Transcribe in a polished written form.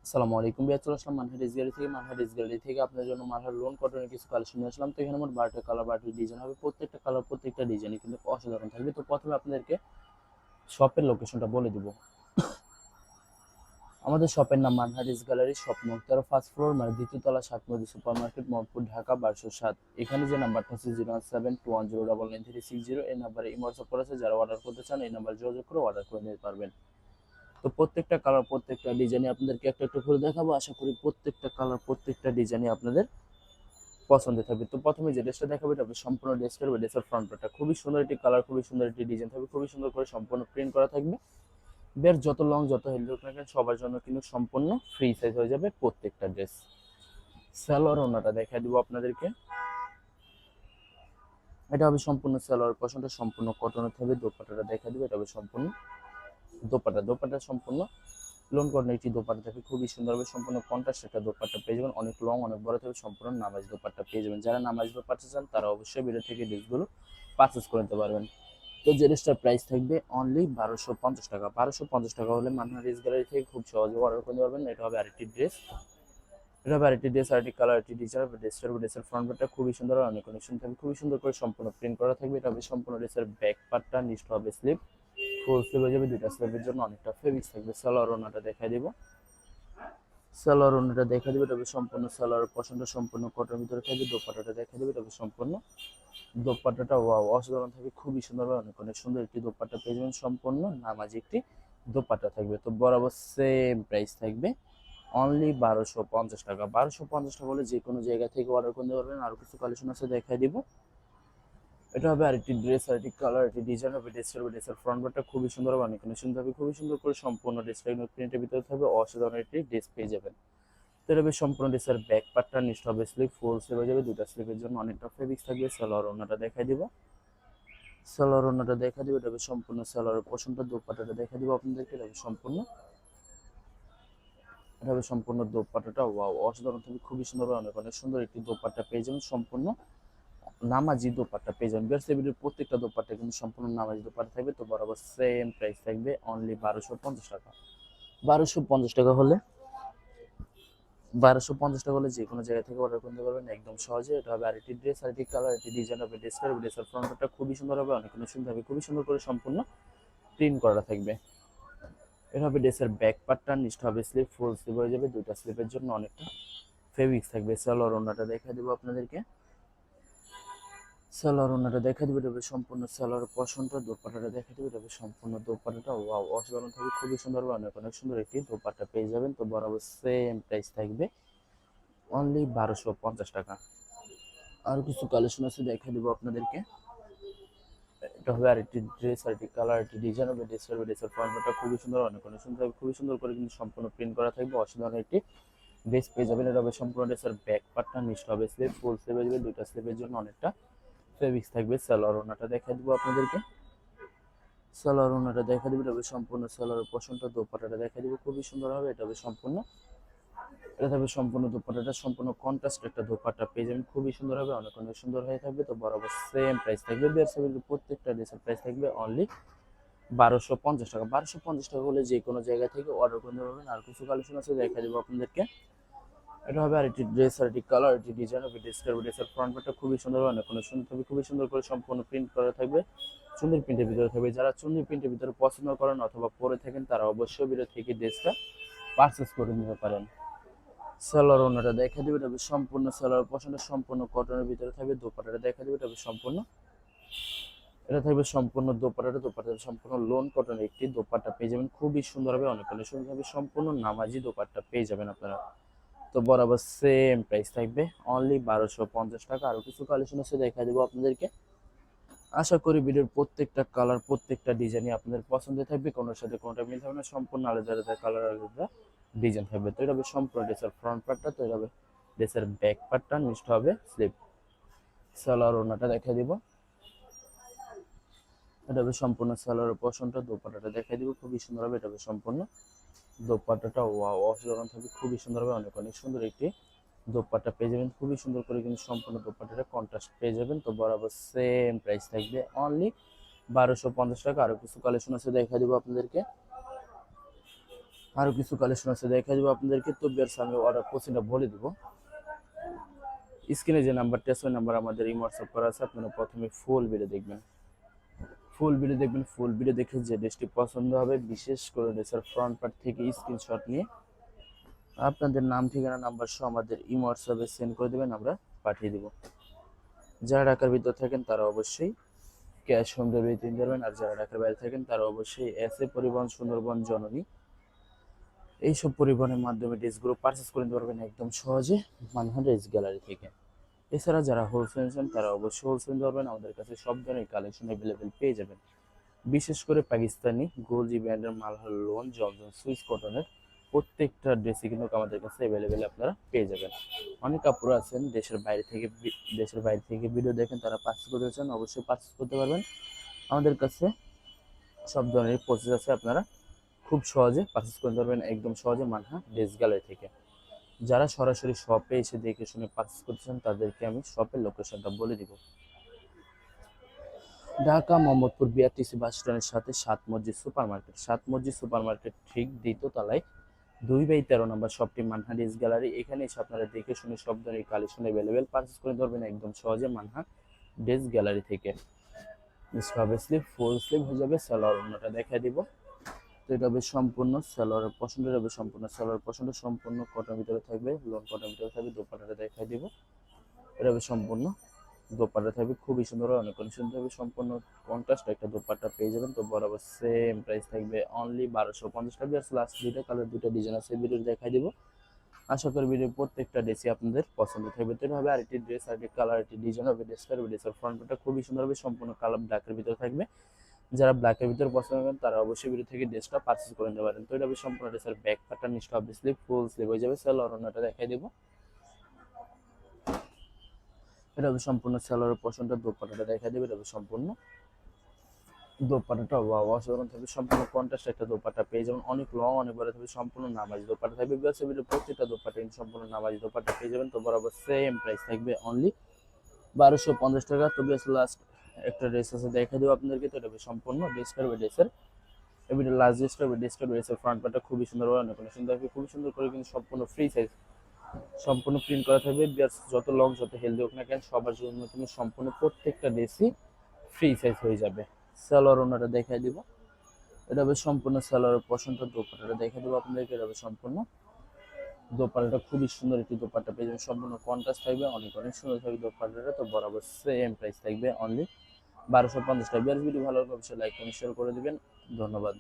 আসসালামু আলাইকুম ভাইয়া, চলে আসলাম মানহার ড্রেস গ্যালারি থেকে আপনাদের জন্য মানহার লোন কটনের কিছু কালেকশন নিয়ে আসলাম। তো এখানে মোট 12টা কালার 12টা ডিজাইন হবে। প্রত্যেকটা কালার প্রত্যেকটা ডিজাইনই কিন্তু অসাধারণ থাকবে। তো প্রথমে আপনাদেরকে শপের লোকেশনটা বলে দিব। আমাদের শপের নাম মানহার ড্রেস গ্যালারি, শপ নং 13, ফার্স্ট ফ্লোর, মানে দ্বিতীয় তলা, সাতমুদি সুপার মার্কেট, মোহাম্মদপুর, ঢাকা 1207। এখানে যে নাম্বারটা আছে 01721099360, এই নাম্বারে হোয়াটসঅ্যাপ করেছে। যারা অর্ডার করতে চান এই নাম্বারে যোগাযোগ করে অর্ডার করে নিতে পারবেন। তো প্রত্যেকটা কালার প্রত্যেকটা ডিজাইনই আপনাদেরকে একটা একটা করে দেখাবো। আশা করি প্রত্যেকটা কালার প্রত্যেকটা ডিজাইনই আপনাদের পছন্দের থাকবে। তো প্রথমে যে ড্রেসটা দেখাবো এটা সম্পূর্ণ ড্রেস করবে। ড্রেসের ফ্রন্ট পার্টটা খুবই সুন্দর একটি কালার, খুবই সুন্দর একটি ডিজাইন থাকবে, খুবই সুন্দর করে সম্পূর্ণ প্রিন্ট করা থাকবে। বের যত লং যত হেলদি হোক না কেন সবার জন্য কিন্তু সম্পূর্ণ ফ্রি সাইজ হয়ে যাবে প্রত্যেকটা ড্রেস। সালোয়ার ওড়নাটা দেখাই দিব আপনাদেরকে। এটা হবে সম্পূর্ণ সালোয়ার পোরশনটা সম্পূর্ণ কটনের থাকবে। দোপাট্টাটা দেখাই দিব। এটা হবে সম্পূর্ণ দোপাট্টা সম্পূর্ণ লোন কটনের একটি দোপাট্টা থাকে, খুবই সুন্দর হবে। সম্পূর্ণ কন্ট্রাস্ট একটা দোপাট্টা পেয়ে যাবেন, অনেক লং অনেক বড় থাকবে, সম্পূর্ণ নামাজ দোপাট্টা পেয়ে যাবেন। যারা নামাজ দোপাট্টা চান তারা অবশ্যই ভিডিও থেকে ড্রেসগুলো পারচেস করে নিতে পারবেন। তো যে ড্রেসটার প্রাইস থাকবে অনলি 1250 টাকা। 1250 টাকা হলে মান্না ড্রেস গ্যালারি থেকে খুব সহজে অর্ডার করতে পারবেন। এটা হবে আরেকটি ড্রেস, এটা হবে আরেকটি ড্রেস, আরেকটি কালার, আরেকটি ডিজাইন হবে। ড্রেসের ফ্রন্ট পার্টটা খুবই সুন্দর, অনেক কানেকশন থাকবে, খুবই সুন্দর করে সম্পূর্ণ প্রিন্ট করা থাকবে। এটা হবে সম্পূর্ণ ড্রেসের ব্যাক পার্টটা, নিচটা হবে স্লিপ, ফুল স্লিভ হয়ে যাবে। দুইটা স্লিভের জন্য অনেকটা ফেব্রিক্স থাকবে। সালোয়ার ওড়নাটা দেখাই দিব। সালোয়ার ওড়নাটা দেখা দিবে, তবে সম্পূর্ণ সালোয়ার পছন্দ সম্পূর্ণ কটনের ভিতরে থাকবে। দোপাট্টাটা দেখা দিবে, তবে সম্পূর্ণ দোপাট্টাটা ওয়াও অসাধারণ থাকবে, খুবই সুন্দর, অনেক অনেক সুন্দর একটি দোপাট্টা পেয়ে যাবেন। সম্পূর্ণ নামাজি একটি দোপাট্টা থাকবে। তো বরাবর সেম প্রাইস থাকবে অনলি 1250 টাকা। 1250 টাকা হলে যে কোনো জায়গা থেকে অর্ডার করতে পারবেন। আর কিছু কালেকশন আছে দেখাই দিব। এটা হবে আরেকটি ড্রেস, আরেকটি কালার, একটি ডিজাইন হবে। ড্রেসের ফ্রন্ট পার্টটা খুবই সুন্দর হবে, অনেক অনেক সুন্দর হবে, খুবই সুন্দর করে সম্পূর্ণ ড্রেসটা প্রিন্টের ভিতরে থাকবে। অসাধারণ একটি ড্রেস পেয়ে যাবেন। তো এটা বেশ সম্পূর্ণ ড্রেসের ব্যাক পার্টটা, নিচটা হবে স্লিভ, ফুল স্লিভ হয়ে যাবে। দুটা স্লিভের জন্য অনেকটা ফেব্রিক্স থাকবে। সালোয়ার ওড়নাটা দেখাই দিব। সালোয়ার ওড়নাটা দেখা দিব। এটা বেশ সম্পূর্ণ সালোয়ারের পোরশনটা। দোপাট্টাটা দেখা দিব আপনাদেরকে। এটা হবে সম্পূর্ণ দোপাট্টাটা ওয়াও অসাধারণ থাকবে, খুবই সুন্দর, অনেক অনেক সুন্দর একটি দোপাট্টা পেয়ে যাবেন। সম্পূর্ণ নামাজি দোপাট্টা পেয়ে যাবেন। বিয়ার প্রত্যেকটা দোপাট্টা কিন্তু সম্পূর্ণ নামাজি দোপাট্টা থাকবে। তো বরাবর সেম প্রাইস থাকবে অনলি 1250 টাকা। 1250 টাকা হলে 1250 টাকা হলে যে কোনো জায়গা থেকে অর্ডার করতে পারবেন একদম সহজে। এটা হবে আরেকটি ড্রেস, আরেকটি কালার, আরেকটি ডিজাইন হবে। ড্রেসের ফ্রন্টটা খুবই সুন্দর হবে, অনেক সুন্দর হবে, খুবই সুন্দর করে সম্পূর্ণ প্রিন্ট করা থাকবে। এটা হবে ড্রেসের ব্যাক পার্টটা, নিচটা হবে স্লিপ, ফুল স্লিভ হয়ে যাবে। দুইটা স্লিপের জন্য অনেকটা ফেব্রিক্স থাকবে। সালোয়ার ওড়নাটা দেখা দেবো আপনাদেরকে। সালোয়ার ওড়নাটা দেখা দিবে, এটা সম্পূর্ণ সালোয়ার পশনটা। দোপাট্টাটা দেখা দিবে, এটা সম্পূর্ণ দোপাট্টাটা ওয়াও অসাধারণ থাকবে, খুবই সুন্দর হবে, অনেক অনেক সুন্দর একটি দোপাট্টা পেয়ে যাবেন। তো বরাবর সেম প্রাইস থাকবে অনলি 1250 টাকা। আর কিছু কালেকশন আছে দেখা দিব আপনাদেরকে। এটা হবে আরেকটি ড্রেস, আরেকটি কালার, আরেকটি ডিজাইন হবে। ড্রেসের ফর্মটা খুবই সুন্দর, অনেক অনেক সুন্দর হবে, খুবই সুন্দর করে কিন্তু সম্পূর্ণ প্রিন্ট করা থাকবে। অসাধারণ একটি ড্রেস পেয়ে যাবেন। এটা হবে সম্পূর্ণ ড্রেসের ব্যাক পার্টটা, নিচটা হবে স্লিভ, ফুল স্লিভ হয়ে যাবে। দুইটা স্লিভের জন্য অনেকটা ফেব্রিক্স থাকবে। সালোয়ার ওড়নাটা দেখা দিব আপনাদেরকে। সালোয়ার ওড়নাটা দেখা দিব, এটা হবে সম্পূর্ণ সালোয়ারের পোরশনটা। দোপাট্টাটা দেখা দিব, খুবই সুন্দর হবে। এটা হবে সম্পূর্ণ দোপাট্টাটা সম্পূর্ণ কন্ট্রাস্ট একটা দোপাট্টা পেয়ে যাবেন, খুবই সুন্দর হবে, অনেক অনেক সুন্দর হয়ে থাকবে। তো বরাবর সেম প্রাইস থাকবে। প্রত্যেকটা ড্রেসের প্রাইস থাকবে অনলি 1250 টাকা। 1250 টাকা হলে যে কোনো জায়গা থেকে অর্ডার করতে পারবেন। আর কিছু কালেকশন আছে দেখা দেবো আপনাদেরকে। এটা হবে আরেকটি ড্রেস, আরেকটি কালার, আরেকটি ডিজাইন হবে। ড্রেসের ফ্রন্ট পার্টটা খুবই সুন্দর হবে, অনেক অনেক সুন্দর থাকবে, খুবই সুন্দর করে সম্পূর্ণ প্রিন্ট করা থাকবে। চুন্দির প্রিন্টের ভিতরে থাকবে। যারা চুন্দির প্রিন্টের ভিতরে পছন্দ করেন অথবা পরে থাকেন তারা অবশ্যই ভিডিও থেকে ড্রেসটা পারচেস করে নিতে পারেন। সালোয়ার ওড়নাটা দেখা দিবে, এটা সম্পূর্ণ সালোয়ার পছন্দ সম্পূর্ণ কটনের ভিতরে থাকবে। দোপাট্টাটা দেখা দিবে, এটা থাকবে সম্পূর্ণ দোপাট্টা সম্পূর্ণ লোন কটনের একটি দোপাট্টা পেয়ে যাবেন, খুবই সুন্দর হবে, অনেক অনেক সুন্দর হবে, সম্পূর্ণ নামাজি দোপাট্টা পেয়ে যাবেন আপনারা। তো বরাবর সেম প্রাইস থাকবে অনলি 1250 টাকা। আরো কিছু কালেকশন আছে দেখা দেবো আপনাদেরকে। আশা করি ভিডিওর প্রত্যেকটা কালার প্রত্যেকটা ডিজাইনই আপনাদের পছন্দের থাকবে, কোনোর সাথে কোনোটা মিল হবে না, সম্পূর্ণ আলাদা আলাদা কালার আলাদা ডিজাইন থাকবে। তো এটা হবে সম্পূর্ণ ড্রেসের ফ্রন্ট পার্টটা। তো এটা হবে ড্রেসের ব্যাক পার্টটা, নিচটা হবে স্লিপ। সালোয়ার ওড়নাটা দেখা দিব, এটা হবে সম্পূর্ণ সালোয়ারের পোরশনটা। দোপাট্টাটা দেখা দিব, খুবই সুন্দর হবে। এটা হবে সম্পূর্ণ দোপাট্টাটা ওয়াও অসাধারণ থাকবে, খুবই সুন্দর হবে, অনেক অনেক সুন্দর একটি দোপাট্টা পেয়ে যাবেন, খুবই সুন্দর করে কিন্তু সম্পূর্ণ দোপাট্টাটা কন্ট্রাস্ট পেয়ে যাবেন। তো বরাবর সেম প্রাইস থাকবে অনলি 1250 টাকা। আরো কিছু কালেকশন আছে দেখা দিব আপনাদেরকে। আরো কিছু কালেকশন আছে দেখা যাবো আপনাদেরকে। তো বিয়ার সঙ্গে অর্ডার কোচিংটা বলে দিব। স্ক্রিনে যে নাম্বারটা আছে ওই নাম্বার আমাদের এই হোয়াটসঅ্যাপ করা আছে। আপনারা প্রথমে ফুল ভিডিও দেখবেন, ফুল ভিডিও দেখে যে ড্রেসটি পছন্দ হবে, বিশেষ করে ড্রেসের ফ্রন্ট পার্ট থেকে স্ক্রিনশট নিয়ে আপনাদের নাম, ঠিকানা, নাম্বার সহ আমাদের এই হোয়াটসঅ্যাপে সেন্ড করে দেবেন, আমরা পাঠিয়ে দেব। যারা ঢাকার ভিতর থাকেন তারা অবশ্যই ক্যাশ হোম ডেলিভারি দিতে পারবেন, আর যারা ঢাকার বাইরে থাকেন তারা অবশ্যই এসএ পরিবহন, সুন্দরবন, জননী এইসব পরিবহনের মাধ্যমে ড্রেসগুলো পারচেস করে নিতে পারবেন একদম সহজে মানহা ড্রেস গ্যালারি থেকে। এছাড়া যারা হোলসেল নেন তারা অবশ্যই হোলসেল নিতে পারবেন, আমাদের কাছে সব ধরনের কালেকশন অ্যাভেলেবেল পেয়ে যাবেন। বিশেষ করে পাকিস্তানি গোলজি ব্র্যান্ডের মালহার লোন, জমজম, সুইস কটনের প্রত্যেকটা ড্রেসই কিন্তু আমাদের কাছে অ্যাভেলেবেল আপনারা পেয়ে যাবেন। অনেক কাপড় আছেন দেশের বাইরে থেকে ভিডিও দেখেন, তারা পারচেস করতে চান অবশ্যই পারচেস করতে পারবেন। আমাদের কাছে সব ধরনের প্রসেস আছে, আপনারা খুব সহজে পারচেস করতে পারবেন একদম সহজে মানহা ড্রেস গ্যালারি থেকে। যারা সরাসরি শপে এসে দেখে শুনে পারচেস করতে চান তাদেরকে আমি শপের লোকেশনটা বলে দিব। ঢাকা মোহাম্মদপুর বিআরটিসি বাস স্ট্যান্ডের সাথে সাত মসজিদ সুপার মার্কেট ঠিক দ্বিতীয় তলায় 2/13 নম্বর শপটি মানহা ড্রেস গ্যালারি। এখানে এসে আপনারা দেখে শুনে সব ধরনের কালেকশন অ্যাভেলেবেল পারচেস করে ধরবেন একদম সহজে মানহা ড্রেস গ্যালারি থেকে। হবে স্লিপ, ফুল স্লিপ হয়ে যাবে, সালোয়ার অন্যটা দেখাই দিব। তো এটা হবে সম্পূর্ণ সালোয়ারের পছন্দ, হবে সম্পূর্ণ সালোয়ার পছন্দ, সম্পূর্ণ কটনের ভিতরে থাকবে, লোন কটনের ভিতরে থাকবে। দোপাট্টাটা দেখাই দিব। এটা হবে সম্পূর্ণ দোপাট্টা থাকবে খুবই সুন্দর, অনেক সুন্দর হবে, সম্পূর্ণ কন্ট্রাস্ট একটা দোপাট্টা পেয়ে যাবেন। তো বরাবর সেম প্রাইস থাকবে অনলি 1250 টাকা। লাস্ট দুইটা কালার, দুইটা ডিজাইন আছে, ভিডিও দেখাই দিব। আশা করি ভিডিওর প্রত্যেকটা ড্রেসই আপনাদের পছন্দ থাকবে। তো হবে আরেকটি ড্রেস, আরেকটি কালার, আরেকটি ডিজাইন হবে ড্রেসের ফ্রন্টটা খুবই সুন্দর হবে, সম্পূর্ণ কালার ব্ল্যাকের ভিতরে থাকবে। যারা ব্ল্যাকের ভিতরে পছন্দ করেন তারা অবশ্যই ভিডিও থেকে ড্রেসটা পারচেস করে নিতে পারেন। তো এটা হবে সম্পূর্ণ ড্রেসের ব্যাক পার্টটা, নিচটা হবে স্লিপ, ফুল স্লিপ হয়ে যাবে, সালোয়ার অন্যটা দেখাই দেবো। এটা হবে সম্পূর্ণ সালোয়ারের পছন্দের, দোপাট্টাটা দেখাই দেবে। এটা হবে সম্পূর্ণ দোপাট্টাটা অসাধারণ থাকবে, সম্পূর্ণ কন্ট্রাস্ট একটা দোপাট্টা পেয়ে যাবেন, অনেক লং, অনেক বড় থাকবে, সম্পূর্ণ নামাজি দোপাট্টা থাকবে। প্রত্যেকটা দোপাট্টা সম্পূর্ণ নামাজি দোপাট্টা পেয়ে যাবেন। তো বরাবর সেম প্রাইস থাকবে অনলি 1250 টাকা। তো লাস্ট একটা ড্রেস আছে দেখা দেবো আপনাদেরকে। তো এটা সম্পূর্ণ ড্রেসের এবারে লাস্ট ড্রেসের ফ্রন্ট পার্টটা খুবই সুন্দর, অনেক সুন্দর থাকবে, খুবই সুন্দর করে কিন্তু সম্পূর্ণ ফ্রি সাইজ, সম্পূর্ণ প্রিন্ট করা থাকবে। যত লং যত হেলদি হোক না কেন সবার জন্য কিন্তু সম্পূর্ণ প্রত্যেকটা ড্রেসই ফ্রি সাইজ হয়ে যাবে। সালোয়ার ওনাটা দেখাই দিব। এটা হবে সম্পূর্ণ সালোয়ারের পছন্দ, দোপাট্টাটা দেখাই দেবো আপনাদেরকে। এটা হবে সম্পূর্ণ দোপাট্টাটা খুবই সুন্দর একটি দোপাট্টা পেয়ে যাবেন, সম্পূর্ণ কন্ট্রাস্ট থাকবে, অনেক সুন্দর থাকবে দোপাট্টাটা। তো বরাবর সেম প্রাইস থাকবে অনলি 1250 টাকা। ভিডিও ভালো লাগলে অবশ্যই লাইক কমেন্ট শেয়ার করে দিবেন। ধন্যবাদ।